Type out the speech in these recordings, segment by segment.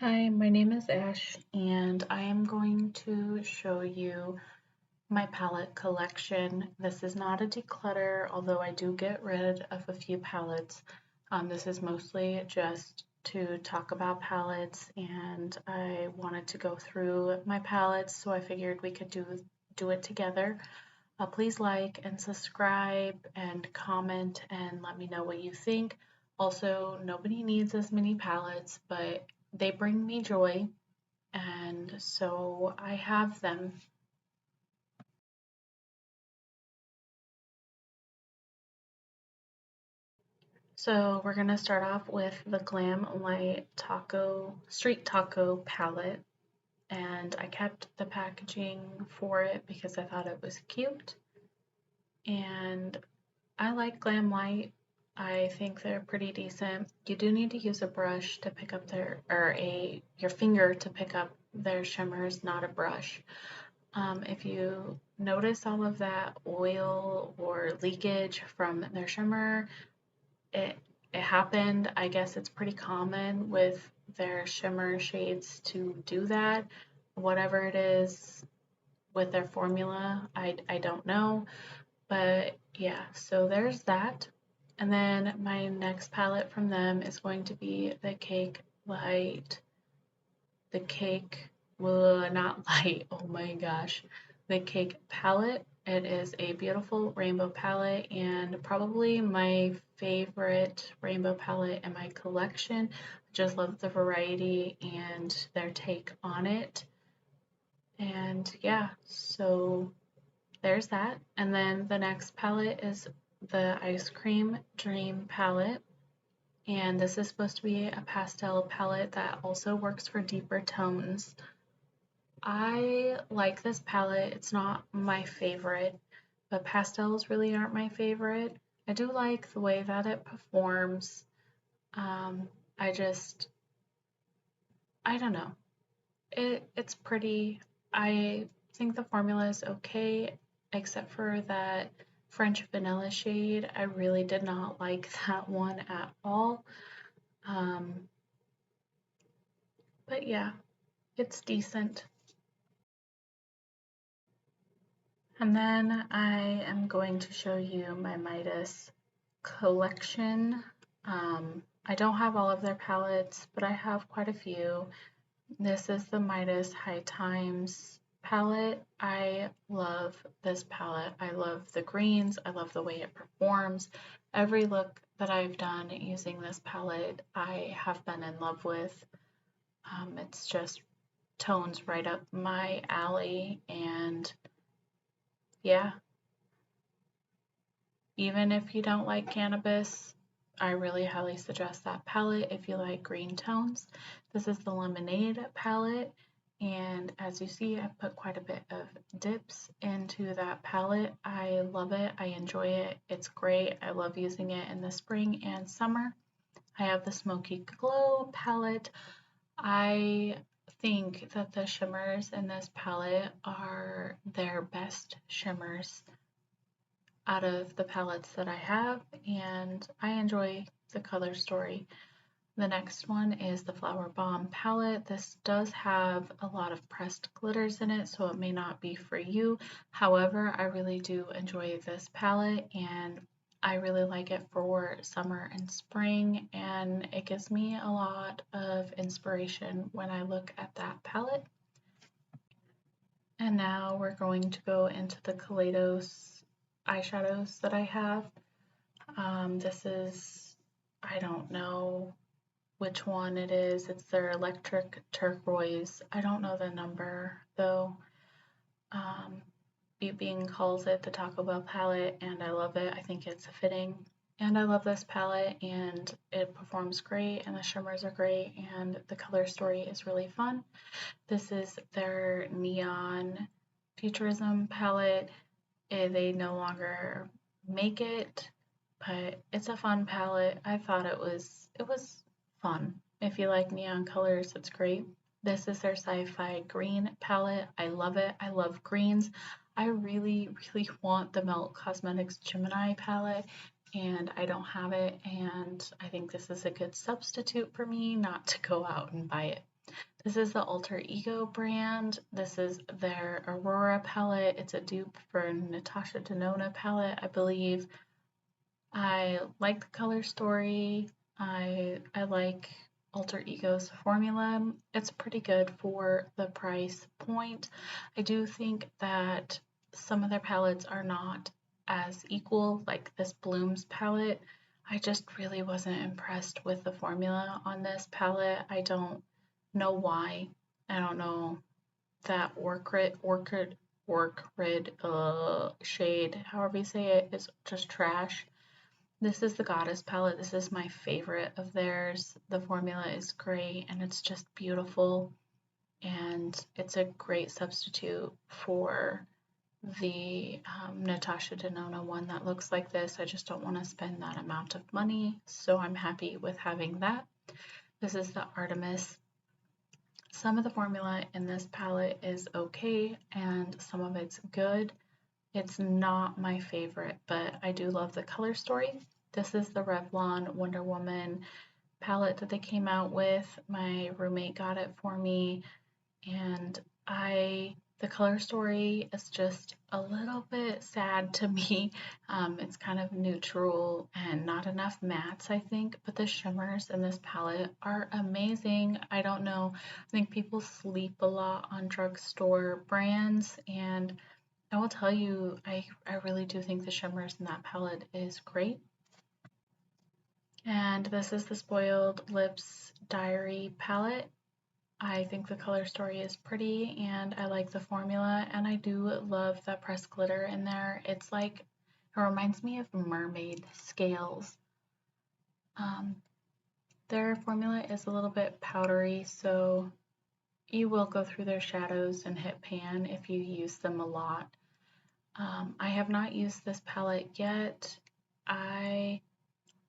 Hi, my name is Ash, and I am going to show you my palette collection. This is not a declutter, although I do get rid of a few palettes. This is mostly just to talk about palettes, and I wanted to go through my palettes, so I figured we could do it together. Please like and subscribe and comment and let me know what you think. Also, nobody needs as many palettes, but they bring me joy, and so I have them. So we're gonna start off with the Glamlite Street Taco palette, and I kept the packaging for it because I thought it was cute, and I like Glamlite. I think they're pretty decent. You do need to use a brush to pick up your finger to pick up their shimmers, not a brush. If you notice all of that oil or leakage from their shimmer, it it happened. I guess it's pretty common with their shimmer shades to do that. Whatever it is with their formula, I don't know. But yeah, so there's that. And then my next palette from them is going to be the Cake Light, the Cake, well, not light, oh my gosh, the Cake palette. It is a beautiful rainbow palette and probably my favorite rainbow palette in my collection. Just love the variety and their take on it. And yeah, so there's that. And then the next palette is the Ice Cream Dream palette. And this is supposed to be a pastel palette that also works for deeper tones. I like this palette. It's not my favorite, but pastels really aren't my favorite. I do like the way that it performs. Um, I just, I don't know. It's pretty. I think the formula is okay, except for that French vanilla shade. I really did not like that one at all. Um, but yeah, it's decent. And then I am going to show you my Midas collection. I don't have all of their palettes, but I have quite a few. This is the Midas High Times palette. I love this palette. I love the greens. I love the way it performs. Every look that I've done using this palette, I have been in love with. It's just tones right up my alley, and yeah, even if you don't like cannabis, I really highly suggest that palette if you like green tones. This is the Lemonade palette, and as you see, I've put quite a bit of dips into that palette. I love it. I enjoy it. It's great. I love using it in the spring and summer. I have the Smoky Glow palette. I think that the shimmers in this palette are their best shimmers out of the palettes that I have, and I enjoy the color story. The next one is the Flower Bomb palette. This does have a lot of pressed glitters in it, so it may not be for you. However, I really do enjoy this palette, and I really like it for summer and spring, and it gives me a lot of inspiration when I look at that palette. And now we're going to go into the Kolatos eyeshadows that I have. This is, I don't know which one it is. It's their electric turquoise. I don't know the number though. Beaute calls it the Taco Bell palette, and I love it. I think it's fitting. And I love this palette, and it performs great, and the shimmers are great, and the color story is really fun. This is their Neon Futurism palette. They no longer make it, but it's a fun palette. I thought it was fun. If you like neon colors, it's great. This is their Sci-Fi Green palette. I love it. I love greens. I really, really want the Melt Cosmetics Gemini palette, and I don't have it, and I think this is a good substitute for me not to go out and buy it. This is the Alter Ego brand. This is their Aurora palette. It's a dupe for Natasha Denona palette, I believe. I like the color story. I like Alter Ego's formula. It's pretty good for the price point. I do think that some of their palettes are not as equal, like this Blooms palette. I just really wasn't impressed with the formula on this palette. I don't know why. I don't know that orchid shade, however you say it, is just trash. This is the Goddess palette. This is my favorite of theirs. The formula is great and it's just beautiful, and it's a great substitute for the Natasha Denona one that looks like this. I just don't want to spend that amount of money, so I'm happy with having that. This is the Artemis. Some of the formula in this palette is okay and some of it's good. It's not my favorite, but I do love the color story. This is the Revlon Wonder Woman palette that they came out with. My roommate got it for me, and the color story is just a little bit sad to me. It's kind of neutral and not enough mattes, I think, but the shimmers in this palette are amazing. I don't know, I think people sleep a lot on drugstore brands, and I will tell you, I really do think the shimmers in that palette is great. And this is the Spoiled Lips Diary palette. I think the color story is pretty and I like the formula, and I do love the pressed glitter in there. It's like, it reminds me of mermaid scales. Their formula is a little bit powdery, so you will go through their shadows and hit pan if you use them a lot. I have not used this palette yet. I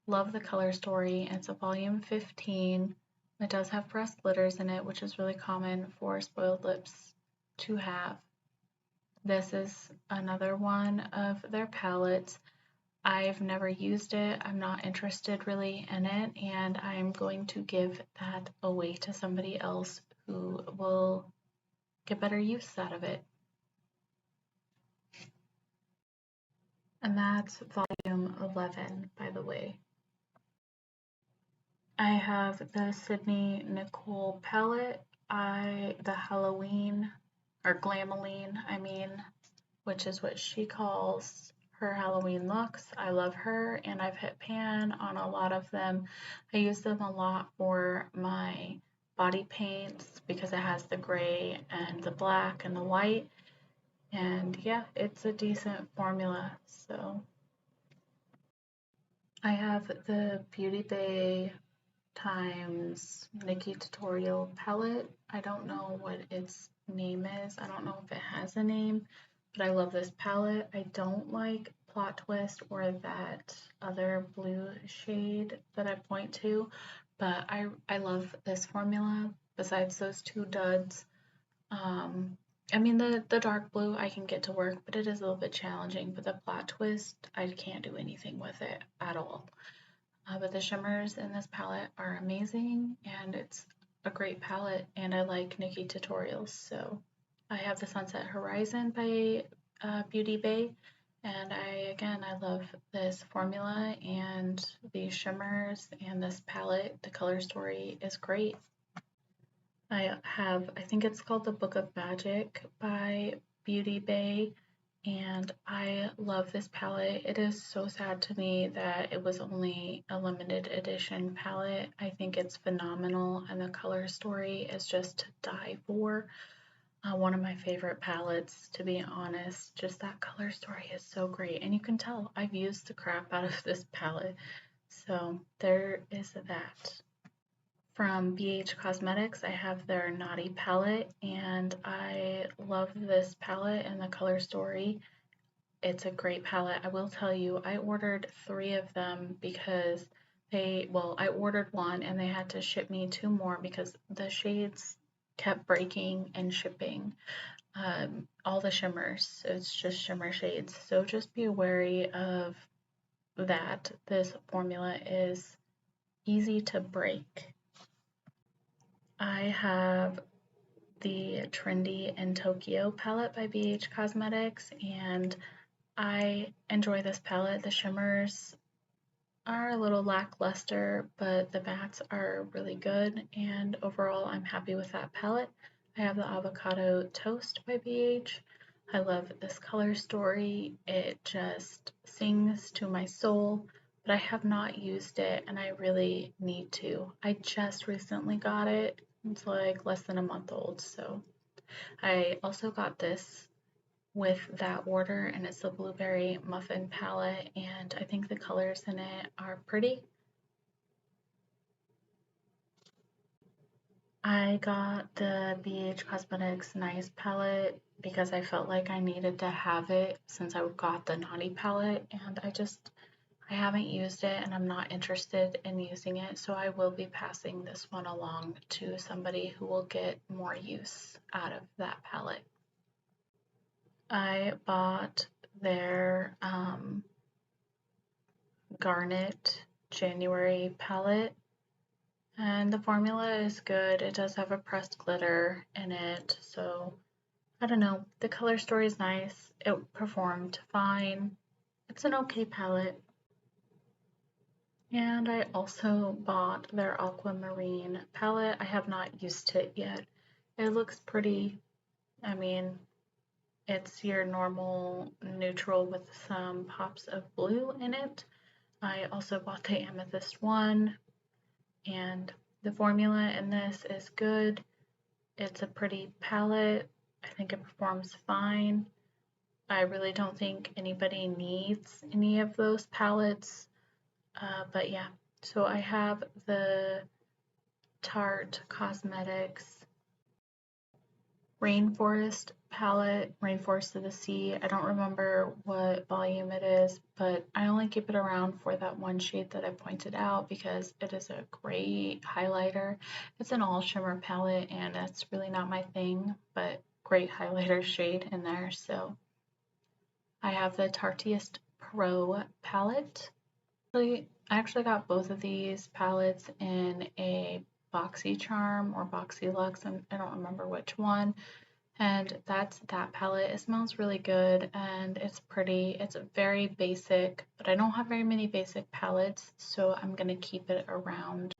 love the color story. It's a volume 15. It does have pressed glitters in it, which is really common for Spoiled Lips to have. This is another one of their palettes. I've never used it. I'm not interested really in it, and I'm going to give that away to somebody else who will get better use out of it. And that's volume 11, by the way. I have the Sydney Nicole palette, the Halloween, or Glamoline, I mean, which is what she calls her Halloween looks. I love her, and I've hit pan on a lot of them. I use them a lot for my body paints because it has the gray and the black and the white. And yeah, it's a decent formula, so. I have the Beauty Bay times Nikki Tutorial palette. I don't know what its name is. I don't know if it has a name, but I love this palette. I don't like Plot Twist or that other blue shade that I point to, but I love this formula besides those two duds. I mean, the dark blue I can get to work, but it is a little bit challenging. But the Plot Twist, I can't do anything with it at all. But the shimmers in this palette are amazing, and it's a great palette, and I like Nikki Tutorials. So I have the Sunset Horizon by Beauty Bay, and I love this formula and these shimmers and this palette. The color story is great. I think it's called the Book of Magic by Beauty Bay, and I love this palette. It is so sad to me that it was only a limited edition palette. I think it's phenomenal, and the color story is just to die for. One of my favorite palettes, to be honest. Just that color story is so great, and you can tell I've used the crap out of this palette. So there is that. From BH Cosmetics, I have their Naughty palette, and I love this palette and the color story. It's a great palette. I will tell you, I ordered 3 of them because I ordered 1 and they had to ship me 2 more because the shades kept breaking and shipping. All the shimmers, it's just shimmer shades, so just be wary of that. This formula is easy to break. I have the Trendy in Tokyo palette by BH Cosmetics, and I enjoy this palette. The shimmers are a little lackluster, but the mattes are really good, and overall I'm happy with that palette. I have the Avocado Toast by BH. I love this color story. It just sings to my soul, but I have not used it and I really need to. I just recently got it. It's like less than a month old, so I also got this with that order, and it's the Blueberry Muffin palette, and I think the colors in it are pretty. I got the BH Cosmetics Nice palette because I felt like I needed to have it since I got the Naughty palette, and I haven't used it and I'm not interested in using it, so I will be passing this one along to somebody who will get more use out of that palette. I bought their Garnet January palette, and the formula is good. It does have a pressed glitter in it, so I don't know. The color story is nice. It performed fine. It's an okay palette. And I also bought their Aquamarine palette. I have not used it yet. It looks pretty. I mean, it's your normal neutral with some pops of blue in it. I also bought the Amethyst one, and the formula in this is good. It's a pretty palette. I think it performs fine. I really don't think anybody needs any of those palettes, but yeah. So I have the Tarte Cosmetics Rainforest palette, Rainforest of the Sea. I don't remember what volume it is, but I only keep it around for that one shade that I pointed out because it is a great highlighter. It's an all shimmer palette and that's really not my thing, but great highlighter shade in there. So I have the Tarteist Pro palette. I actually got both of these palettes in a BoxyCharm or BoxyLux, I don't remember which one. And that's that palette. It smells really good and it's pretty. It's very basic, but I don't have very many basic palettes, so I'm gonna keep it around.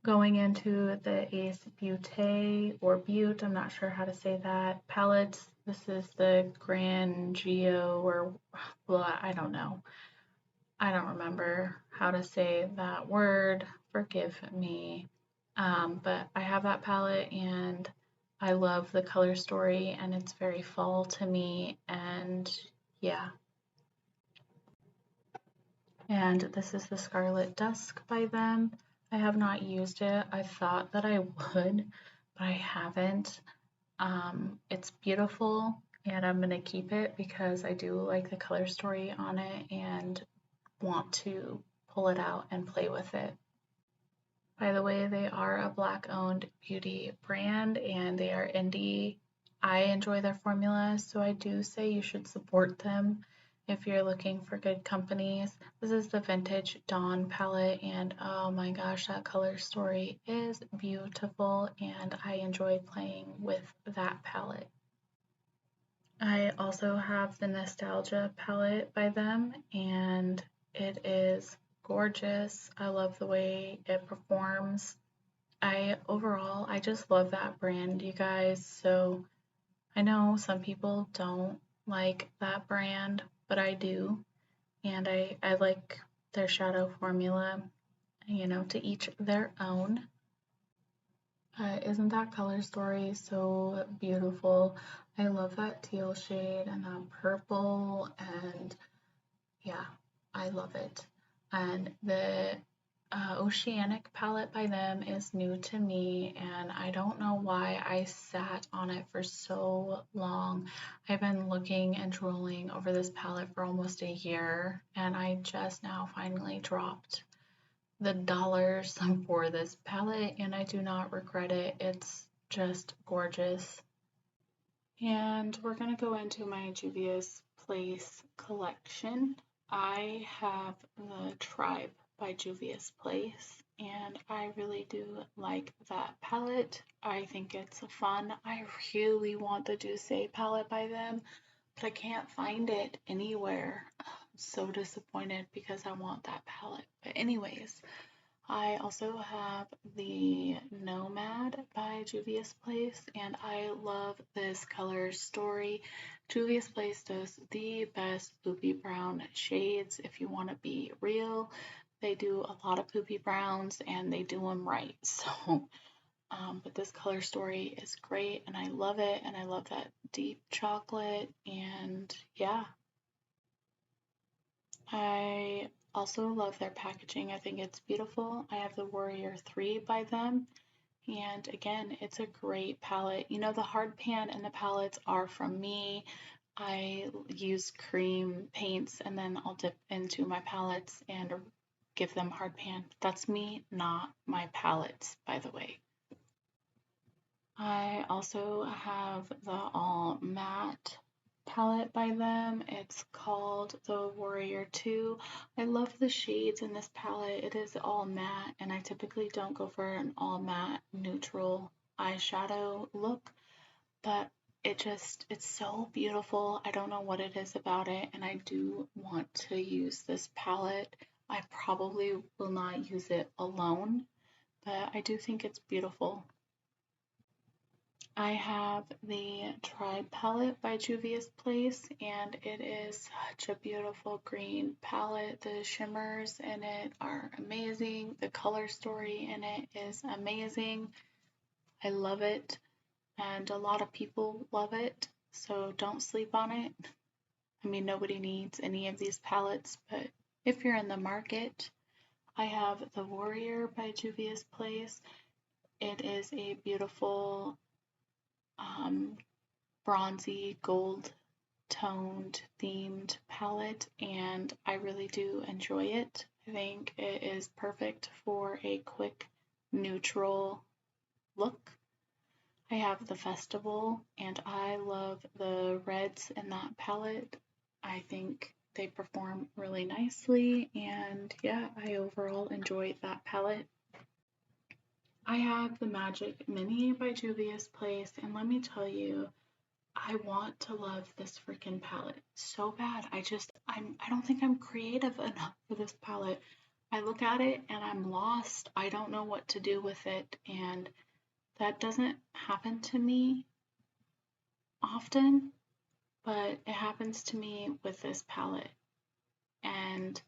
Going into the Ace Beaute or Beaute, I'm not sure how to say that, palettes. This is the Grand Geo or blah, I don't know. I don't remember how to say that word. Forgive me. But I have that palette and I love the color story and it's very fall to me, and yeah. And this is the Scarlet Dusk by them. I have not used it. I thought that I would, but I haven't. It's beautiful and I'm gonna keep it because I do like the color story on it and want to pull it out and play with it. By the way, they are a Black-owned beauty brand and they are indie. I enjoy their formulas, so I do say you should support them if you're looking for good companies. This is the Vintage Dawn palette, and oh my gosh, that color story is beautiful, and I enjoy playing with that palette. I also have the Nostalgia palette by them, and it is gorgeous. I love the way it performs. Overall, I just love that brand, you guys. So I know some people don't like that brand, but I do. And I like their shadow formula, you know, to each their own. Isn't that color story so beautiful? I love that teal shade and that purple, and yeah, I love it. And the Oceanic palette by them is new to me, and I don't know why I sat on it for so long. I've been looking and drooling over this palette for almost a year, and I just now finally dropped the dollars for this palette, and I do not regret it. It's just gorgeous. And we're going to go into my Juvia's Place collection. I have the Tribe by Juvia's Place, and I really do like that palette. I think it's fun. I really want the Douce palette by them, but I can't find it anywhere. I'm so disappointed because I want that palette. But anyways, I also have the Nomad by Juvia's Place, and I love this color story. Juvia's Place does the best poopy brown shades if you want to be real. They do a lot of poopy browns and they do them right. So, but this color story is great and I love it, and I love that deep chocolate, and yeah, I also love their packaging. I think it's beautiful. I have the Warrior 3 by them. And again, it's a great palette. You know, the hard pan and the palettes are from me. I use cream paints and then I'll dip into my palettes and give them hard pan. That's me, not my palettes, by the way. I also have the all matte palette by them. It's called the Warrior 2. I love the shades in this palette. It is all matte, and I typically don't go for an all matte neutral eyeshadow look, but it's so beautiful. I don't know what it is about it, and I do want to use this palette. I probably will not use it alone, but I do think it's beautiful. I have the Tribe palette by Juvia's Place, and it is such a beautiful green palette. The shimmers in it are amazing. The color story in it is amazing. I love it, and a lot of people love it, so don't sleep on it. I mean, nobody needs any of these palettes, but if you're in the market, I have the Warrior by Juvia's Place. It is a beautiful bronzy gold toned themed palette, and I really do enjoy it. I think it is perfect for a quick neutral look. I have the Festival, and I love the reds in that palette. I think they perform really nicely, and yeah, I overall enjoy that palette. I have the Magic Mini by Juvia's Place, and let me tell you, I want to love this freaking palette so bad. I don't think I'm creative enough for this palette. I look at it and I'm lost. I don't know what to do with it, and that doesn't happen to me often, but it happens to me with this palette. And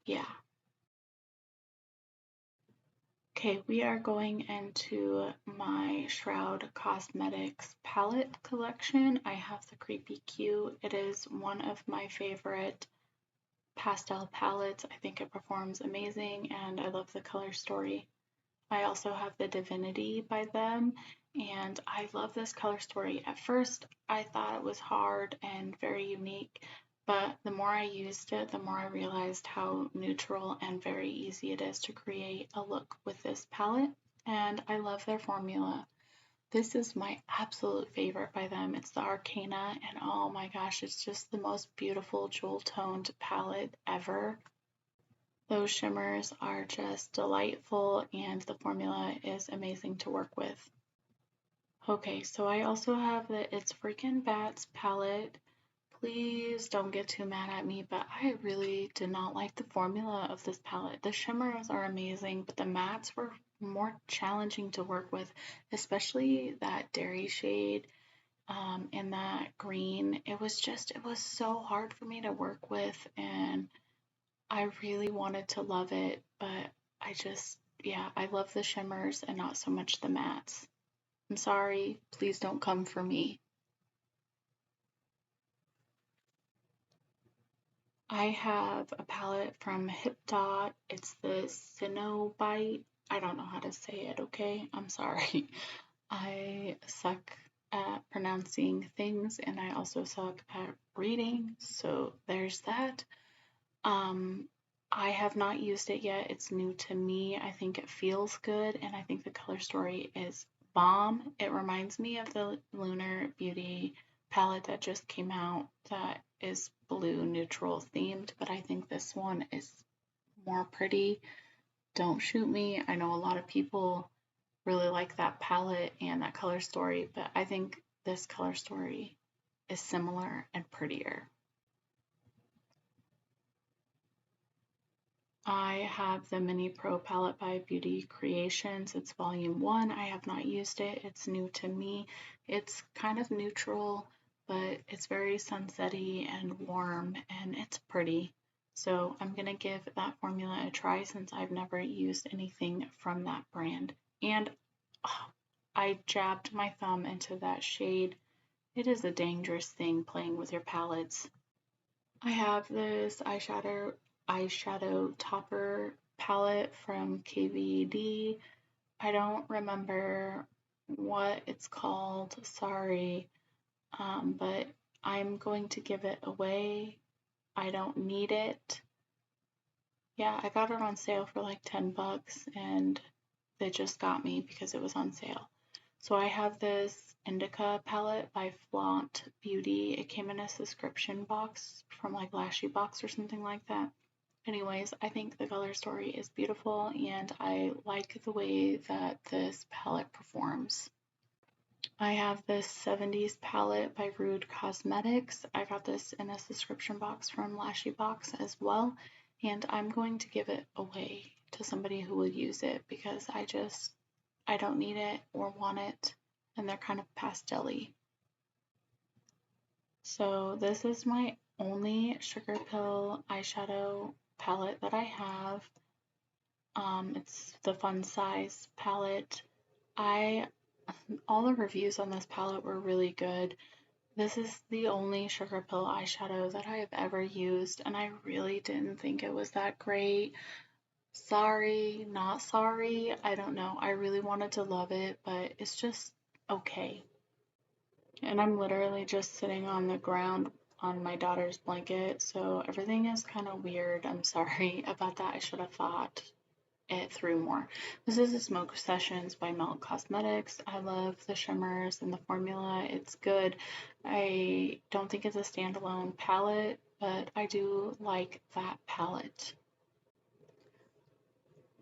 yeah. Okay, we are going into my Shroud Cosmetics palette collection. I have the Creepy Q. It is one of my favorite pastel palettes. I think it performs amazing and I love the color story. I also have the Divinity by them, and I love this color story. At first, I thought it was hard and very unique, but the more I used it, the more I realized how neutral and very easy it is to create a look with this palette, and I love their formula. This is my absolute favorite by them. It's the Arcana, and oh my gosh, it's just the most beautiful jewel toned palette ever. Those shimmers are just delightful, and the formula is amazing to work with. Okay, so I also have the It's Freaking Bats palette. Please don't get too mad at me, but I really did not like the formula of this palette. The shimmers are amazing, but the mattes were more challenging to work with, especially that dairy shade and that green. It was so hard for me to work with, and I really wanted to love it, but yeah, I love the shimmers and not so much the mattes. I'm sorry, please don't come for me. I have a palette from Hip Dot. It's the Cinobite. I don't know how to say it, okay? I'm sorry. I suck at pronouncing things and I also suck at reading, so there's that. I have not used it yet. It's new to me. I think it feels good, and I think the color story is bomb. It reminds me of the Lunar Beauty palette that just came out that is blue neutral themed, but I think this one is more pretty. don't shoot me. I know a lot of people really like that palette and that color story, but I think this color story is similar and prettier. I have the Mini Pro palette by Beauty Creations. It's volume 1. I have not used it. It's new to me. It's kind of neutral, but it's very sunsetty and warm, and it's pretty. So I'm going to give that formula a try since I've never used anything from that brand. And I jabbed my thumb into that shade. It is a dangerous thing playing with your palettes. I have this eyeshadow topper palette from KVD. I don't remember what it's called, sorry, but I'm going to give it away. I don't need it. Yeah, I got it on sale for like 10 bucks and they just got me because it was on sale. So I have this Indica palette by Flaunt Beauty. It came in a subscription box from like Lashy Box or something like that. Anyways, I think the color story is beautiful and I like the way that this palette performs. I have this 70s palette by Shroud Cosmetics. I got this in a subscription box from Lashy Box as well, and I'm going to give it away to somebody who will use it because I don't need it or want it, and they're kind of pastel-y. So this is my only Sugar Pill eyeshadow palette that I have. It's the Fun Size palette. All the reviews on this palette were really good. This is the only Sugar Pill eyeshadow that I have ever used, and I really didn't think it was that great. Sorry, not sorry. I don't know. I really wanted to love it, but it's just okay. And I'm literally just sitting on the ground on my daughter's blanket, so everything is kind of weird. I'm sorry about that. I should have thought it through more. This is the Smoke Sessions by Melt Cosmetics. I love the shimmers and the formula. It's good. I don't think it's a standalone palette, but I do like that palette.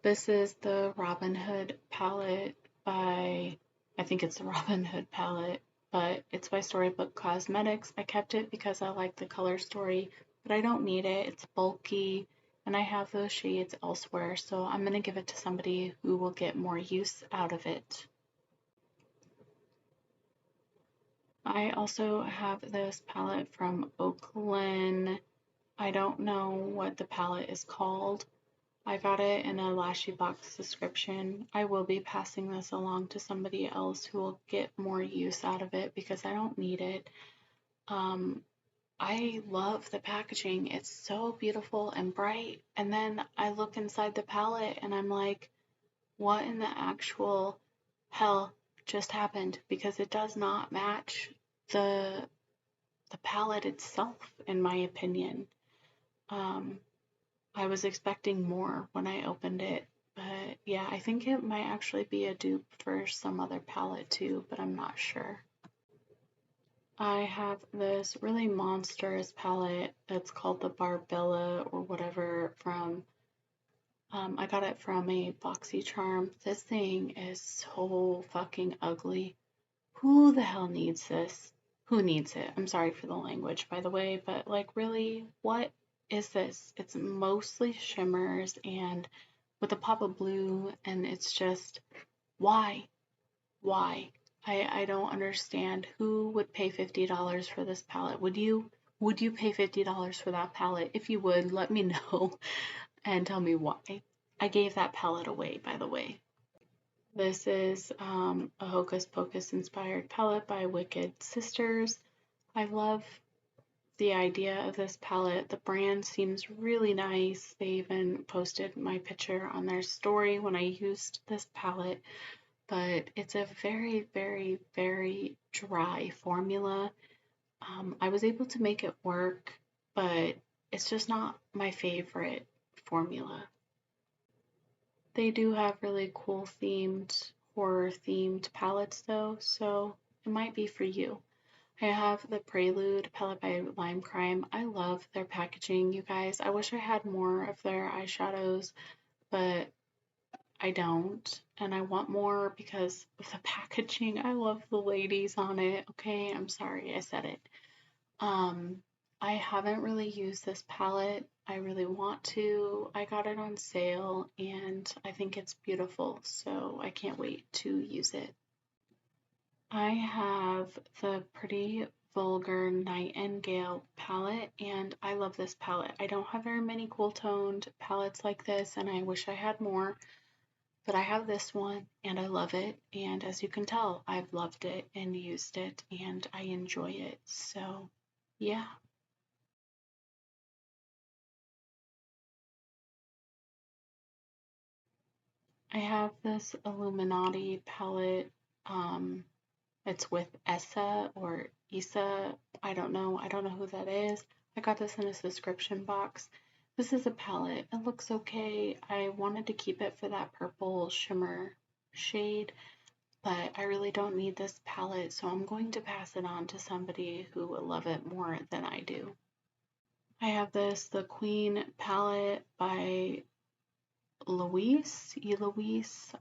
This is the Robin Hood palette by, I think it's the Robin Hood palette, but it's by Storybook Cosmetics. I kept it because I like the color story, but I don't need it. It's bulky, and I have those shades elsewhere, so I'm going to give it to somebody who will get more use out of it. I also have this palette from Oakland. I don't know what the palette is called. I got it in a Lashy Box subscription. I will be passing this along to somebody else who will get more use out of it because I don't need it. I love the packaging. It's so beautiful and bright. And then I look inside the palette and I'm like, what in the actual hell just happened? Because it does not match the palette itself, in my opinion. I was expecting more when I opened it, but yeah, I think it might actually be a dupe for some other palette too, but I'm not sure. I have this really monstrous palette that's called the Barbella or whatever from, I got it from a BoxyCharm. This thing is so fucking ugly. Who the hell needs this? Who needs it? I'm sorry for the language, by the way, but like, really, what is this? It's mostly shimmers and with a pop of blue, and it's just, why? Why? I don't understand. Who would pay $50 for this palette? Would you? Would you pay $50 for that palette? If you would, let me know and tell me why. I gave that palette away, by the way. This is a Hocus Pocus inspired palette by Wicked Sisters. I love the idea of this palette. The brand seems really nice. They even posted my picture on their story when I used this palette, but it's a very, very, very dry formula. I was able to make it work, but it's just not my favorite formula. They do have really cool themed, horror themed palettes though, so it might be for you. I have the Prelude palette by Lime Crime. I love their packaging, you guys. I wish I had more of their eyeshadows, but I don't, and I want more because of the packaging. I love the ladies on it. Okay, I'm sorry I said it. Um, I haven't really used this palette. I really want to. I got it on sale and I think it's beautiful, so I can't wait to use it. I have the Pretty Vulgar Nightingale palette and I love this palette. I don't have very many cool toned palettes like this and I wish I had more, but I have this one and I love it. And as you can tell, I've loved it and used it and I enjoy it. So, yeah. I have this Illuminati palette. Um, it's with Essa or Issa. I don't know. I don't know who that is. I got this in a subscription box. This is a palette. It looks okay. I wanted to keep it for that purple shimmer shade, but I really don't need this palette, so I'm going to pass it on to somebody who will love it more than I do. I have this, the Queen palette by Eloise,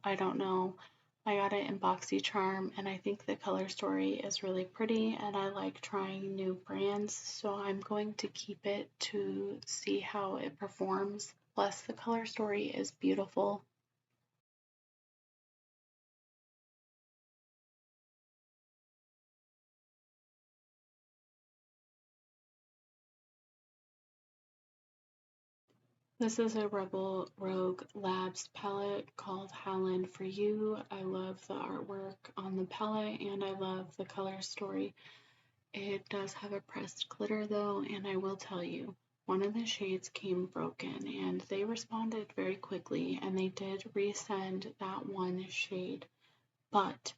I don't know. I got it in BoxyCharm and I think the color story is really pretty and I like trying new brands, so I'm going to keep it to see how it performs. Plus the color story is beautiful. This is a Rebel Rogue Labs palette called Howlin' for You. I love the artwork on the palette and I love the color story. It does have a pressed glitter though, and I will tell you, one of the shades came broken and they responded very quickly and they did resend that one shade, but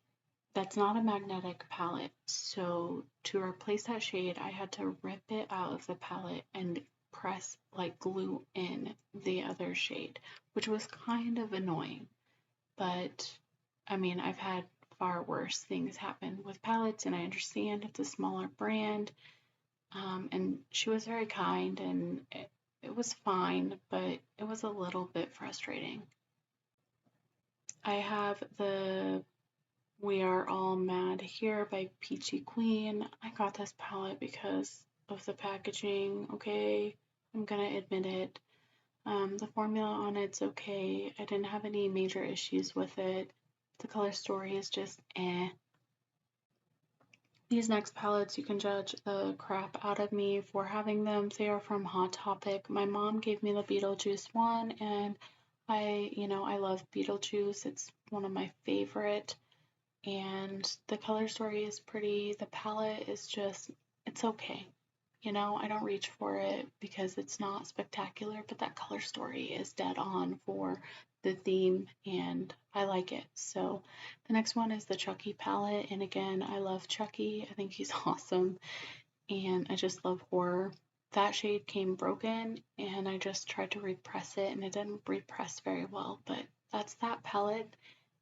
that's not a magnetic palette. So to replace that shade, I had to rip it out of the palette and press like glue in the other shade, which was kind of annoying. But I mean, I've had far worse things happen with palettes, and I understand it's a smaller brand. And she was very kind, and it was fine, but it was a little bit frustrating. I have the We Are All Mad Here by Peachy Queen. I got this palette because of the packaging, okay? I'm gonna admit it. The formula on it's okay. I didn't have any major issues with it. The color story is just eh. These next palettes, you can judge the crap out of me for having them. They are from Hot Topic. My mom gave me the Beetlejuice one, and I love Beetlejuice. It's one of my favorite. And the color story is pretty. The palette is just, it's okay. I don't reach for it because it's not spectacular, but that color story is dead on for the theme and I like it. So the next one is the Chucky palette. And again, I love Chucky. I think he's awesome. And I just love horror. That shade came broken and I just tried to repress it and it didn't repress very well, but that's that palette.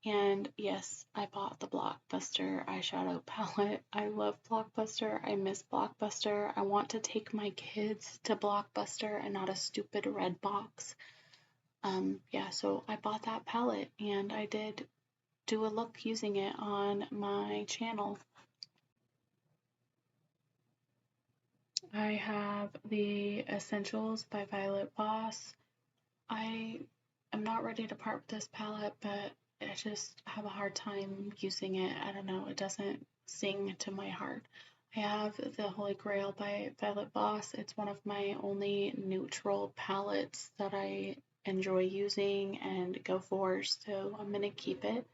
And yes, I bought the Blockbuster eyeshadow palette. I love Blockbuster. I miss Blockbuster. I want to take my kids to Blockbuster and not a stupid red box. Yeah, so I bought that palette and I did do a look using it on my channel. I have the Essentials by Violet Voss. I am not ready to part with this palette, but I just have a hard time using it. I don't know, it doesn't sing to my heart. I have the Holy Grail by Violet Voss. It's one of my only neutral palettes that I enjoy using and go for, so I'm going to keep it.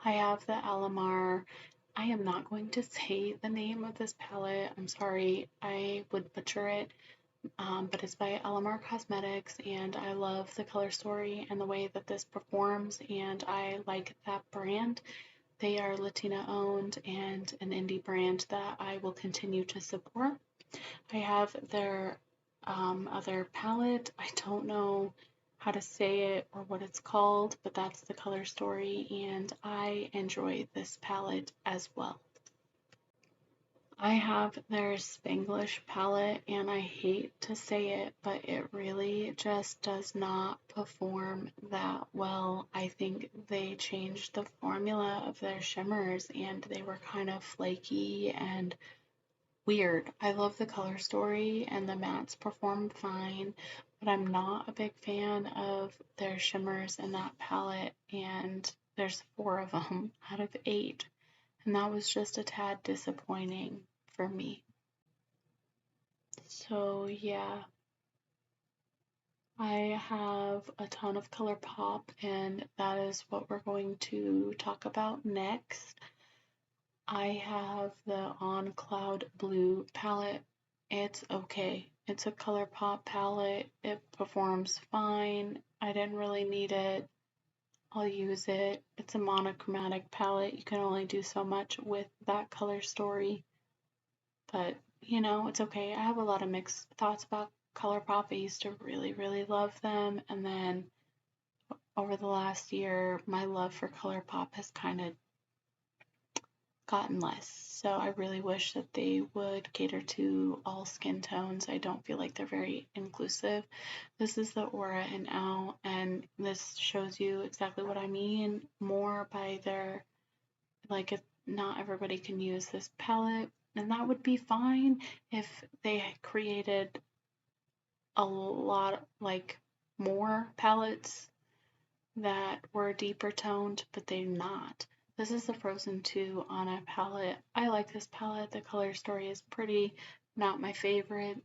I have the Alamar. I am not going to say the name of this palette. I'm sorry, I would butcher it. But it's by Shroud Cosmetics, and I love the color story and the way that this performs, and I like that brand. They are Latina owned and an indie brand that I will continue to support. I have their other palette. I don't know how to say it or what it's called, but that's the color story, and I enjoy this palette as well. I have their Spanglish palette, and I hate to say it, but it really just does not perform that well. I think they changed the formula of their shimmers, and they were kind of flaky and weird. I love the color story, and the mattes perform fine, but I'm not a big fan of their shimmers in that palette, and there's 4 of them out of 8. And that was just a tad disappointing for me. So yeah, I have a ton of ColourPop, and that is what we're going to talk about next. I have the On Cloud Blue palette. It's okay. It's a ColourPop palette. It performs fine. I didn't really need it. I'll use it. It's a monochromatic palette. You can only do so much with that color story. But, you know, it's okay. I have a lot of mixed thoughts about ColourPop. I used to really, really love them. And then over the last year, my love for ColourPop has kind of gotten less. So I really wish that they would cater to all skin tones. I don't feel like they're very inclusive. This is the Aura and Out, and this shows you exactly what I mean more by their, like, if not everybody can use this palette, and that would be fine if they created a lot, like, more palettes that were deeper toned, but they're not. This is the Frozen 2 on a palette. I like this palette. The color story is pretty, not my favorite,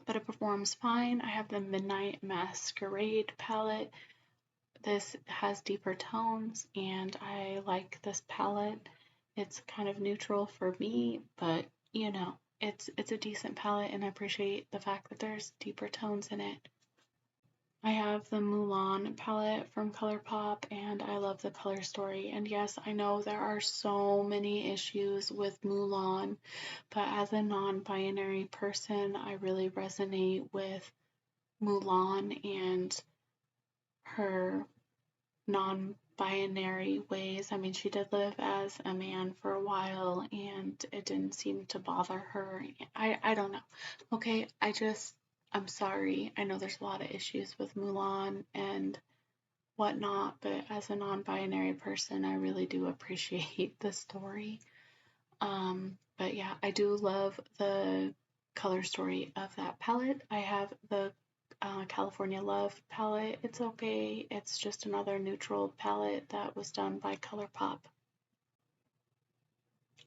but it performs fine. I have the Midnight Masquerade palette. This has deeper tones, and I like this palette. It's kind of neutral for me, but you know, it's a decent palette, and I appreciate the fact that there's deeper tones in it. I have the Mulan palette from ColourPop, and I love the color story. And yes, I know there are so many issues with Mulan, but as a non-binary person, I really resonate with Mulan and her non-binary ways. I mean, she did live as a man for a while, and it didn't seem to bother her. I don't know. Okay, I'm sorry. I know there's a lot of issues with Mulan and whatnot, but as a non-binary person, I really do appreciate the story. But yeah, I do love the color story of that palette. I have the California Love palette. It's okay. It's just another neutral palette that was done by ColourPop.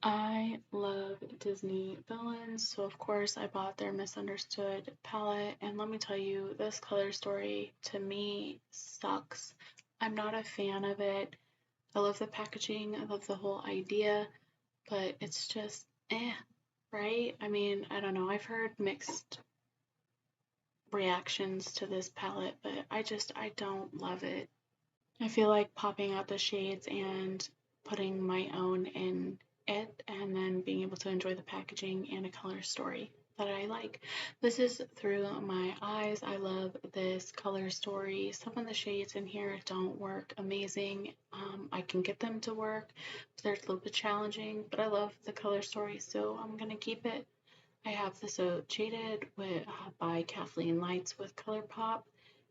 I love Disney villains, so of course I bought their Misunderstood palette, and let me tell you, this color story to me sucks. I'm not a fan of it. I love the packaging, I love the whole idea, but it's just right? I mean, I don't know. I've heard mixed reactions to this palette, but I don't love it. I feel like popping out the shades and putting my own in it, and then being able to enjoy the packaging and a color story that I like. This is Through My Eyes. I love this color story. Some of the shades in here don't work amazing. I can get them to work, but they're a little bit challenging, but I love the color story, so I'm gonna keep it. I have the So Jaded by Kathleen Lights with ColourPop.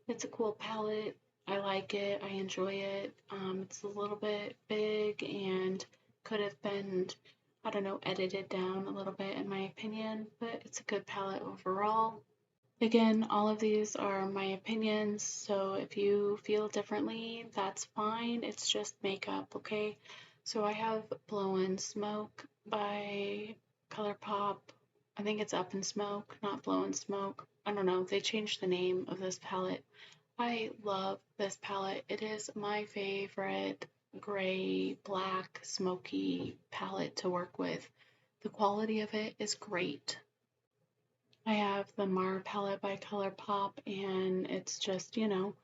It's a cool palette. I like it. I enjoy it. It's a little bit big and could have been, I don't know, edited down a little bit in my opinion, but it's a good palette overall. Again, all of these are my opinions, so if you feel differently, that's fine. It's just makeup, okay? So I have Blow in Smoke by ColourPop. I think it's Up in Smoke, not Blow in Smoke. I don't know. They changed the name of this palette. I love this palette. It is my favorite gray, black, smoky palette to work with. The quality of it is great. I have the Mar palette by ColourPop, and it's just, you know,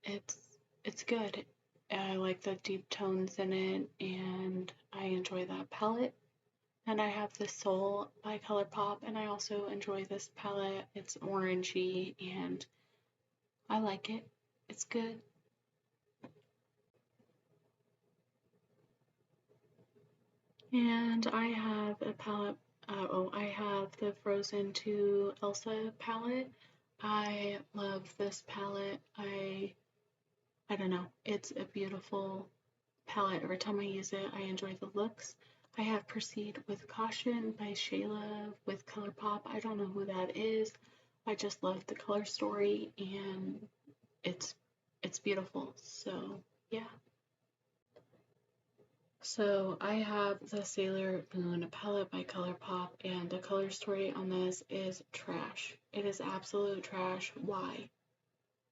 it's it's good. I like the deep tones in it, and I enjoy that palette. And I have the Soul by ColourPop, and I also enjoy this palette. It's orangey, and I like it. It's good. And I have a palette, I have the Frozen 2 Elsa palette. I love this palette. I don't know, it's a beautiful palette. Every time I use it, I enjoy the looks. I have Proceed with Caution by Shayla with ColourPop. I don't know who that is. I just love the color story and it's it's beautiful. So yeah. So I have the Sailor Moon palette by ColourPop, and the color story on this is trash. It is absolute trash. Why?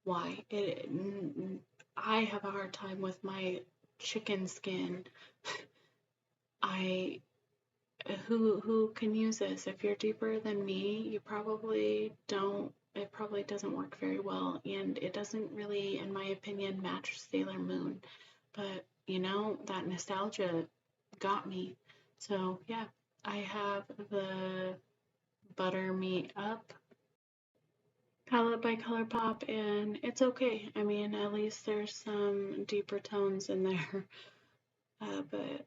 Why? I have a hard time with my chicken skin. I who can use this? If you're deeper than me, you probably don't. It probably doesn't work very well, and it doesn't really, in my opinion, match Sailor Moon. But you know, that nostalgia got me. So yeah, I have the Butter Me Up palette by ColourPop, and it's okay. I mean, at least there's some deeper tones in there. But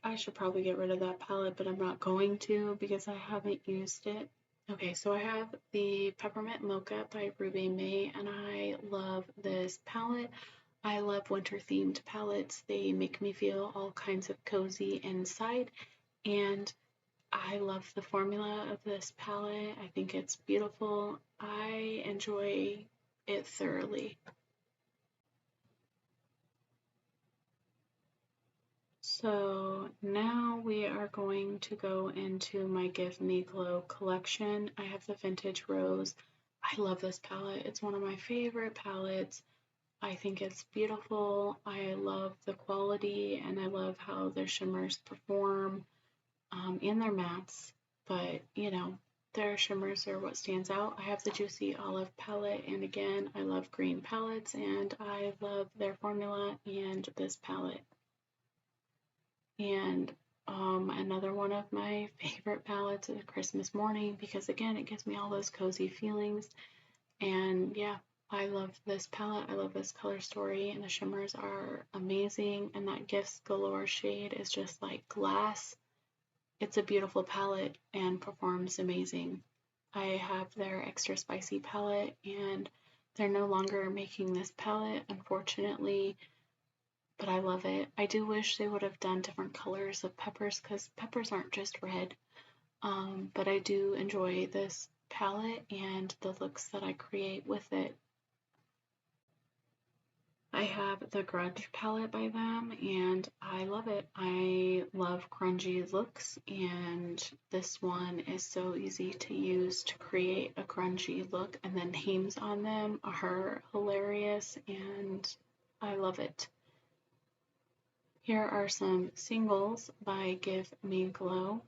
I should probably get rid of that palette, but I'm not going to because I haven't used it. Okay, so I have the Peppermint Mocha by Ruby May, and I love this palette. I love winter themed palettes. They make me feel all kinds of cozy inside, and I love the formula of this palette. I think it's beautiful. I enjoy it thoroughly. So now we are going to go into my Give Me Glow collection. I have the Vintage Rose. I love this palette. It's one of my favorite palettes. I think it's beautiful. I love the quality and I love how the shimmers perform in their mattes. But, you know, their shimmers are what stands out. I have the Juicy Olive palette, and again, I love green palettes, and I love their formula and this palette. And another one of my favorite palettes is Christmas Morning because again, it gives me all those cozy feelings. And yeah, I love this palette. I love this color story, and the shimmers are amazing. And that Gifts Galore shade is just like glass. It's a beautiful palette and performs amazing. I have their extra spicy palette, and they're no longer making this palette, unfortunately, but I love it. I do wish they would have done different colors of peppers because peppers aren't just red. But I do enjoy this palette and the looks that I create with it. I have the Grunge palette by them and I love it. I love grungy looks, and this one is so easy to use to create a grungy look, and the names on them are hilarious and I love it. Here are some singles by Give Me Glow.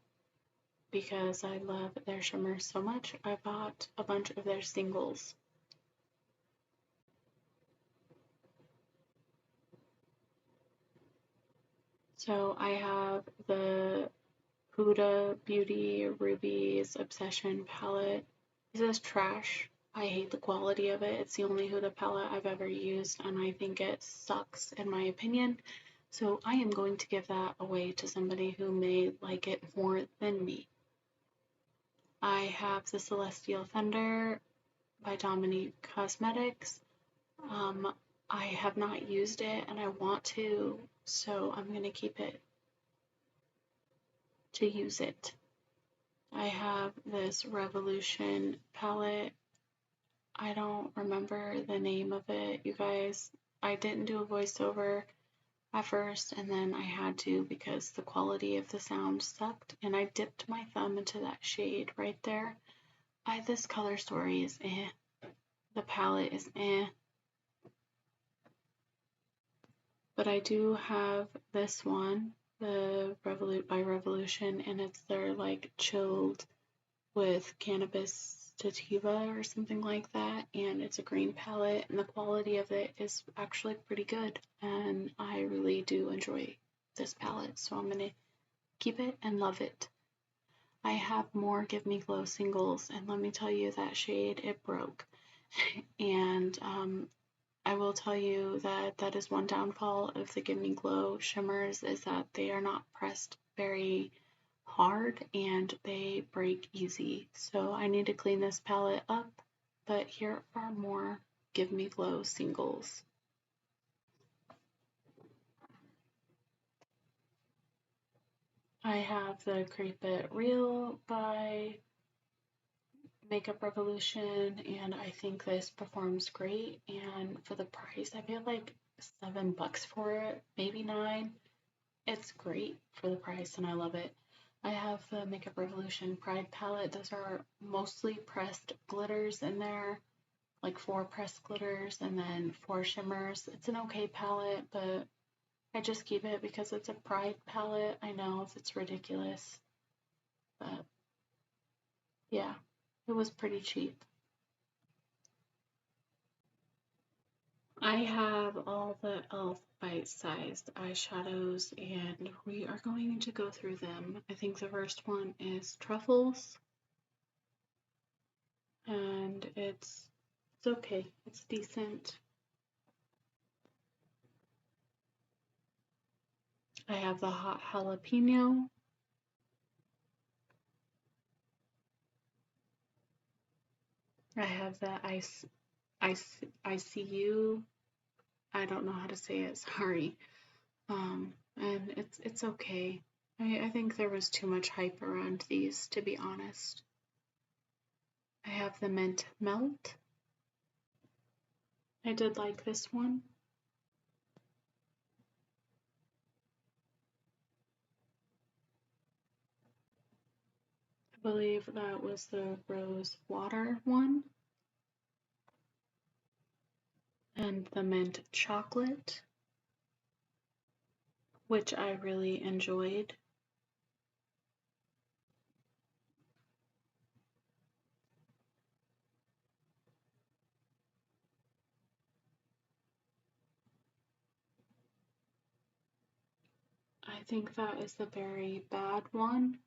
Because I love their shimmers so much, I bought a bunch of their singles. So I have the Huda Beauty Rubies Obsession palette. This is trash. I hate the quality of it. It's the only Huda palette I've ever used, and I think it sucks in my opinion. So I am going to give that away to somebody who may like it more than me. I have the Celestial Thunder by Dominique Cosmetics. I have not used it and I want to, so I'm going to keep it to use it. I have this Revolution palette. I don't remember the name of it, you guys. I didn't do a voiceover at first, and then I had to because the quality of the sound sucked, and I dipped my thumb into that shade right there. This color story is eh. The palette is eh. But I do have this one, the by Revolution, and it's their like chilled with cannabis sativa or something like that, and it's a green palette, and the quality of it is actually pretty good, and I really do enjoy this palette, so I'm gonna keep it and love it. I have more Give Me Glow singles, and let me tell you, that shade, it broke. And I will tell you that that is one downfall of the Give Me Glow shimmers, is that they are not pressed very hard and they break easy. So I need to clean this palette up, but here are more Give Me Glow singles. I have the Creep It Real by Makeup Revolution, and I think this performs great, and for the price I paid like $7 for it, maybe 9. It's great for the price and I love it. I have the Makeup Revolution Pride palette. Those are mostly pressed glitters in there, like 4 pressed glitters and then 4 shimmers. It's an okay palette, but I just keep it because it's a Pride palette. I know it's ridiculous, but yeah, it was pretty cheap. I have all the e.l.f. bite-sized eyeshadows and we are going to go through them. I think the first one is Truffles, and it's okay, it's decent. I have the Hot Jalapeno. I have the ICU. I don't know how to say it, sorry. And it's okay. I think there was too much hype around these, to be honest. I have the Mint Melt. I did like this one. I believe that was the Rose Water one. And the Mint Chocolate, which I really enjoyed. I think that is the Very Bad one.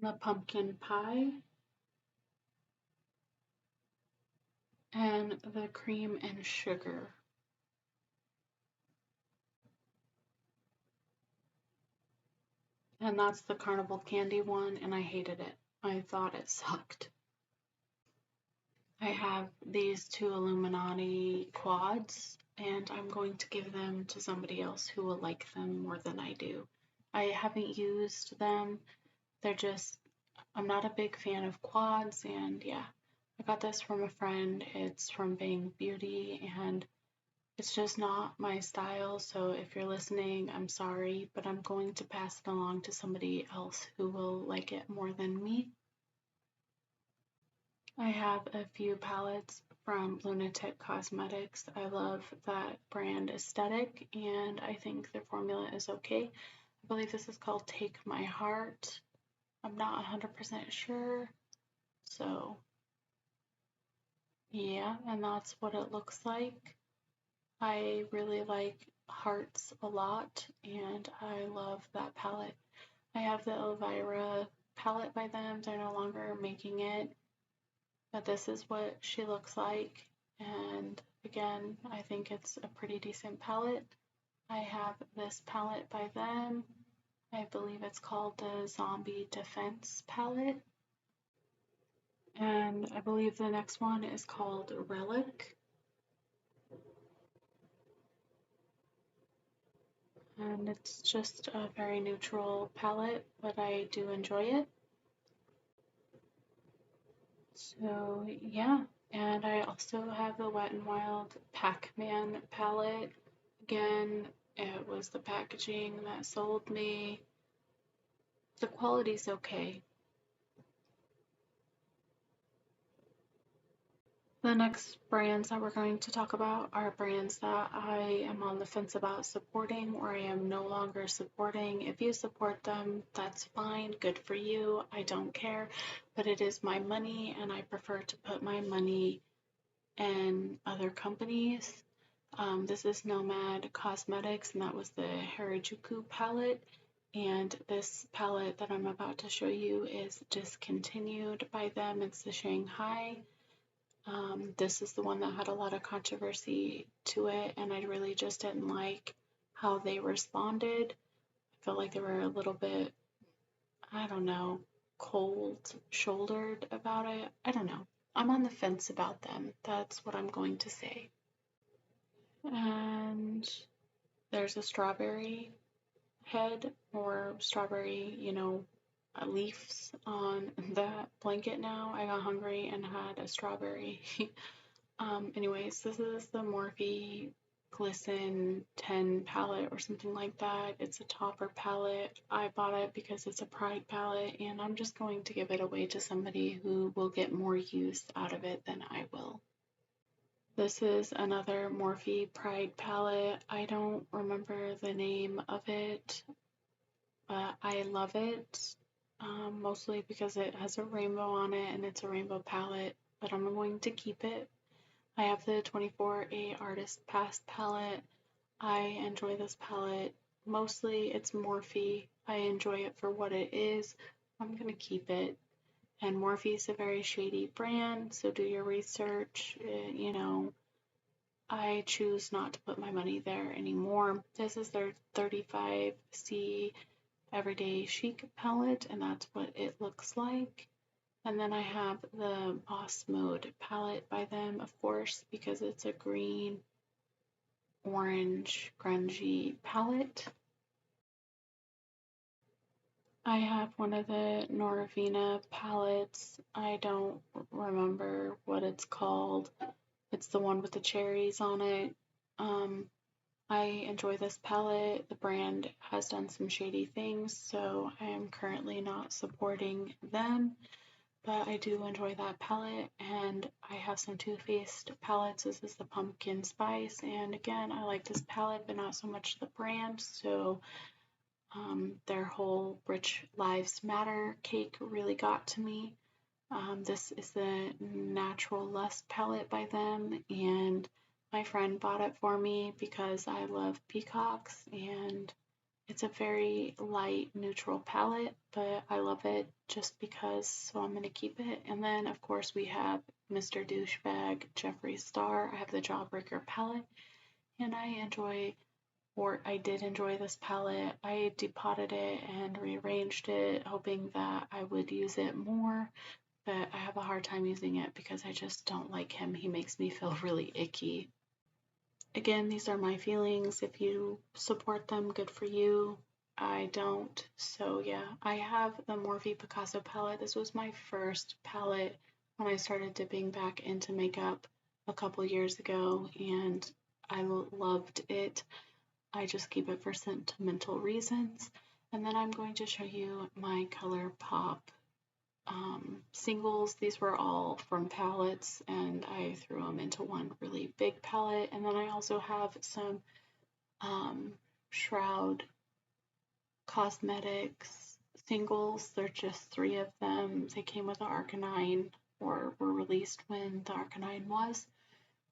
The Pumpkin Pie. And the Cream and Sugar. And that's the Carnival Candy one, and I hated it. I thought it sucked. I have these 2 Illuminati quads, and I'm going to give them to somebody else who will like them more than I do. I haven't used them. They're just, I'm not a big fan of quads, and yeah. I got this from a friend. It's from Beaute, and it's just not my style, so if you're listening, I'm sorry, but I'm going to pass it along to somebody else who will like it more than me. I have a few palettes from Lunatic Cosmetics. I love that brand aesthetic, and I think their formula is okay. I believe this is called Take My Heart. I'm not 100% sure, so yeah, and that's what it looks like. I really like hearts a lot, and I love that palette. I have the Elvira palette by them. They're no longer making it, but this is what she looks like. And again, I think it's a pretty decent palette. I have this palette by them. I believe it's called the Zombie Defense palette. And I believe the next one is called Relic. And it's just a very neutral palette, but I do enjoy it. So yeah, and I also have the Wet n Wild Pac-Man palette. Again, it was the packaging that sold me. The quality's okay. The next brands that we're going to talk about are brands that I am on the fence about supporting or I am no longer supporting. If you support them, that's fine, good for you, I don't care, but it is my money and I prefer to put my money in other companies. This is Nomad Cosmetics, and that was the Harajuku palette. And this palette that I'm about to show you is discontinued by them. It's the Shanghai. This is the one that had a lot of controversy to it, and I really just didn't like how they responded. I felt like they were a little bit, I don't know, cold-shouldered about it. I don't know. I'm on the fence about them. That's what I'm going to say. And there's a strawberry head or strawberry, leaves on that blanket now. I got hungry and had a strawberry. Anyways, this is the Morphe Glisten 10 palette or something like that. It's a topper palette. I bought it because it's a Pride palette, and I'm just going to give it away to somebody who will get more use out of it than I will. This is another Morphe Pride palette. I don't remember the name of it, but I love it, mostly because it has a rainbow on it and it's a rainbow palette, but I'm going to keep it. I have the 24A Artist Pass palette. I enjoy this palette. Mostly it's Morphe. I enjoy it for what it is. I'm going to keep it. And Morphe is a very shady brand, so do your research. I choose not to put my money there anymore. This is their 35C Everyday Chic palette, and that's what it looks like. And then I have the Boss Mode palette by them, of course, because it's a green, orange, grungy palette. I have one of the Norvina palettes. I don't remember what it's called. It's the one with the cherries on it. I enjoy this palette. The brand has done some shady things, so I am currently not supporting them. But I do enjoy that palette, and I have some Too Faced palettes. This is the Pumpkin Spice, and again, I like this palette, but not so much the brand, so their whole Rich Lives Matter cake really got to me. This is the Natural Lust palette by them, and my friend bought it for me because I love peacocks, and it's a very light, neutral palette, but I love it just because, so I'm going to keep it. And then, of course, we have Mr. Douchebag Jeffree Star. I have the Jawbreaker palette, and I did enjoy this palette. I depotted it and rearranged it, hoping that I would use it more, but I have a hard time using it because I just don't like him. He makes me feel really icky. Again, these are my feelings. If you support them, good for you. I don't. So yeah, I have the Morphe Picasso palette. This was my first palette when I started dipping back into makeup a couple years ago, and I loved it. I just keep it for sentimental reasons. And then I'm going to show you my ColourPop singles. These were all from palettes, and I threw them into one really big palette. And then I also have some Shroud Cosmetics singles. They're just 3 of them. They came with the Arcanine, or were released when the Arcanine was.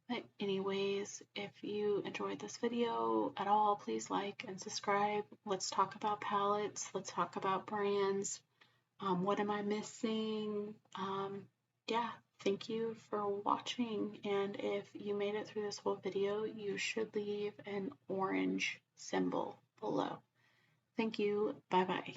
But anyways, if you enjoyed this video at all, please like and subscribe. Let's talk about palettes. Let's talk about brands. What am I missing? Yeah, thank you for watching. And if you made it through this whole video, you should leave an orange symbol below. Thank you. Bye-bye.